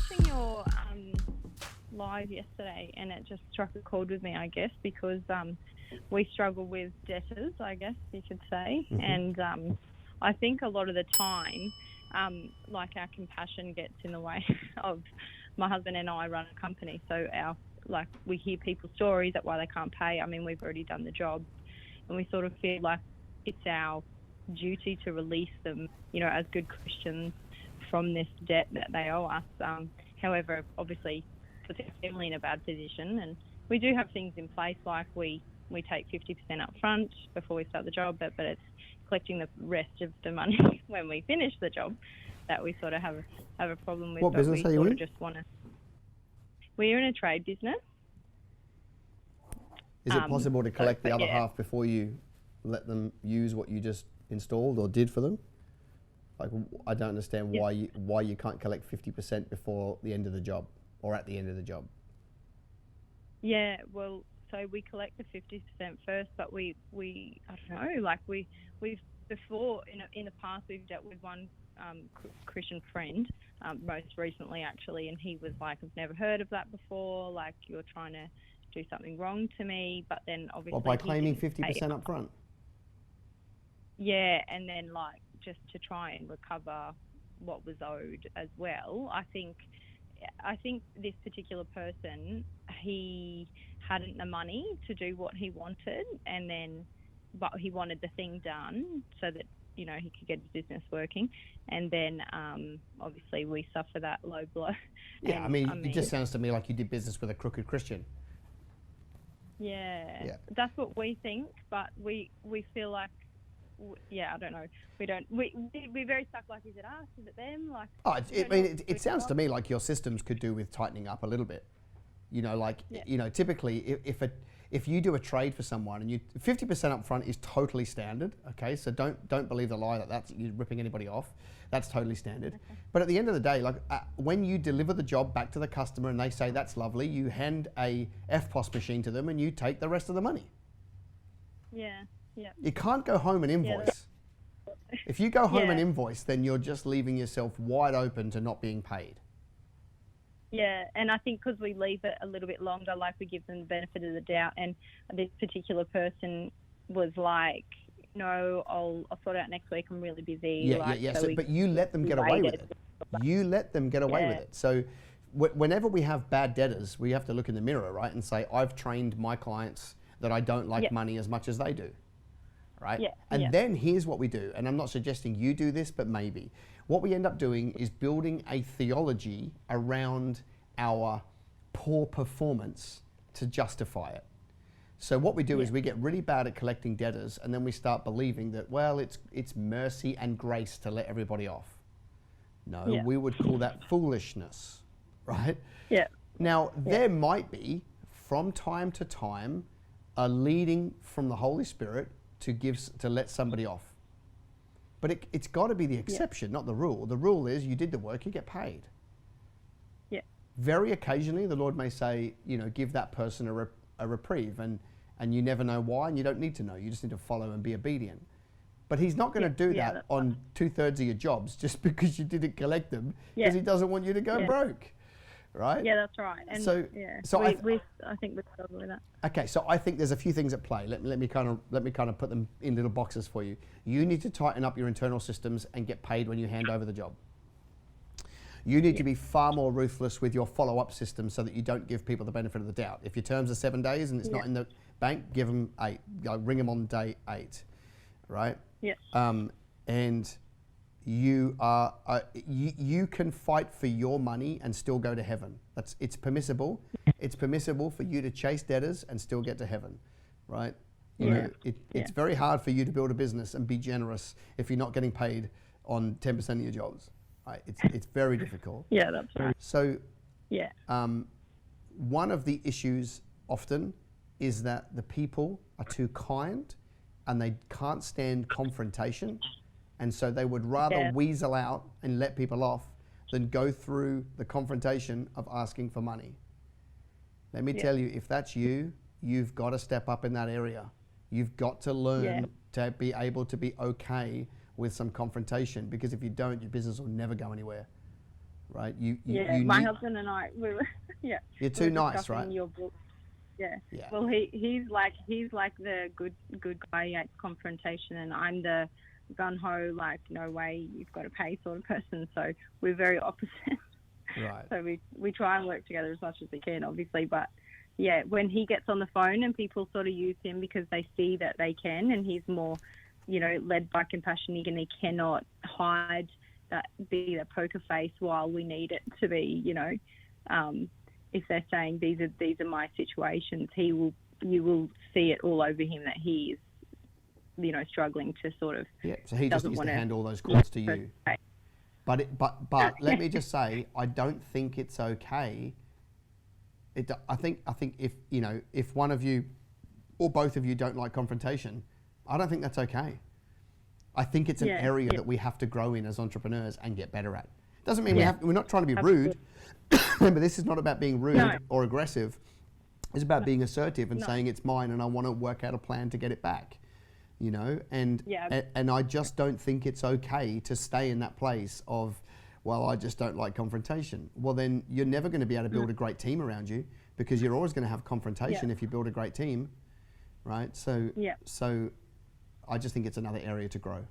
watching your live yesterday, and it just struck a chord with me, I guess, because we struggle with debtors, I guess you could say. And I think a lot of the time, like our compassion gets in the way of my husband and I run a company. So we hear people's stories at why they can't pay. I mean, we've already done the job, and we sort of feel like it's our duty to release them, as good Christians, from this debt that they owe us. However, obviously, puts our family in a bad position, and we do have things in place, like we take 50% up front before we start the job, but it's collecting the rest of the money when we finish the job that we sort of have a problem with. What business are you in? We're in a trade business. Is it possible to collect the other half before you let them use what you just installed or did for them? Like, I don't understand why you can't collect 50% before the end of the job or at the end of the job. Yeah, well, so we collect the 50% first, but we I don't know, like we've before in the past we've dealt with one Christian friend, most recently actually, and he was like, I've never heard of that before. Like, you're trying to do something wrong to me, but then obviously. Well, by claiming 50% up front. Yeah, and then like just to try and recover what was owed as well. I think this particular person, he hadn't the money to do what he wanted, but he wanted the thing done so that he could get his business working, and then obviously we suffer that low blow. Yeah, I mean, it just sounds to me like you did business with a crooked Christian. Yeah. That's what we think, but we feel like, I don't know. We're very stuck. Like, is it us? Is it them? Like, it sounds to me like your systems could do with tightening up a little bit. Typically, if you do a trade for someone and 50% up front is totally standard. Okay, so don't believe the lie that that's you're ripping anybody off. That's totally standard. Okay. But at the end of the day, like when you deliver the job back to the customer and they say that's lovely, you hand a FPOS machine to them and you take the rest of the money. Yeah. Yeah. You can't go home and invoice. If you go home and invoice, then you're just leaving yourself wide open to not being paid. Yeah, and I think because we leave it a little bit longer, like we give them the benefit of the doubt, and this particular person was like, no, I'll sort it out next week, I'm really busy. Yeah. But you let them get away with it. You let them get away with it. So whenever we have bad debtors, we have to look in the mirror, right, and say, I've trained my clients that I don't like money as much as they do. Right? Yeah, and then here's what we do, and I'm not suggesting you do this, but maybe. What we end up doing is building a theology around our poor performance to justify it. So what we do is we get really bad at collecting debtors, and then we start believing that, well, it's mercy and grace to let everybody off. No, we would call that foolishness, right? Yeah. Now, there might be, from time to time, a leading from the Holy Spirit to let somebody off. But it's got to be the exception, not the rule. The rule is you did the work, you get paid. Yeah. Very occasionally, the Lord may say, give that person a reprieve, and you never know why, and you don't need to know. You just need to follow and be obedient. But He's not going to do that on 2/3 of your jobs just because you didn't collect them, because He doesn't want you to go broke. Right? Yeah, that's right. And I think we struggle with that. Okay, so I think there's a few things at play. Let me kind of put them in little boxes for you. You need to tighten up your internal systems and get paid when you hand over the job. You need to be far more ruthless with your follow-up system so that you don't give people the benefit of the doubt. If your terms are 7 days and it's not in the bank, give them 8. Ring them on day 8, right? Yeah. And you can fight for your money and still go to heaven. It's permissible. It's permissible for you to chase debtors and still get to heaven, right? It's very hard for you to build a business and be generous if you're not getting paid on 10% of your jobs. Right? It's very difficult. Yeah, that's right. So one of the issues often is that the people are too kind and they can't stand confrontation. And so they would rather weasel out and let people off than go through the confrontation of asking for money. Let me tell you, if that's you, you've got to step up in that area. You've got to learn to be able to be okay with some confrontation, because if you don't, your business will never go anywhere. right? My husband and I, we were, You're too nice, right? Your book. Yeah. Yeah. Well, he's like the good guy at Confrontation, and I'm the gun ho, like, no way, you've got to pay sort of person. So we're very opposite. Right. So we try and work together as much as we can, obviously. But yeah, when he gets on the phone and people sort of use him because they see that they can, and he's more, led by compassion, and he cannot hide that, be the poker face while we need it to be, if they're saying these are my situations, you will see it all over him that he is, struggling to sort of. Yeah. So he just needs to hand all those calls to you. But let me just say, I don't think it's okay. I think if one of you or both of you don't like confrontation, I don't think that's okay. I think it's an area that we have to grow in as entrepreneurs and get better at. Doesn't mean we're not trying to be rude. Remember, this is not about being rude or aggressive. It's about being assertive and saying it's mine and I want to work out a plan to get it back. And I just don't think it's okay to stay in that place of, well, I just don't like confrontation. Well, then you're never going to be able to build a great team around you, because you're always going to have confrontation if you build a great team, right? So I just think it's another area to grow.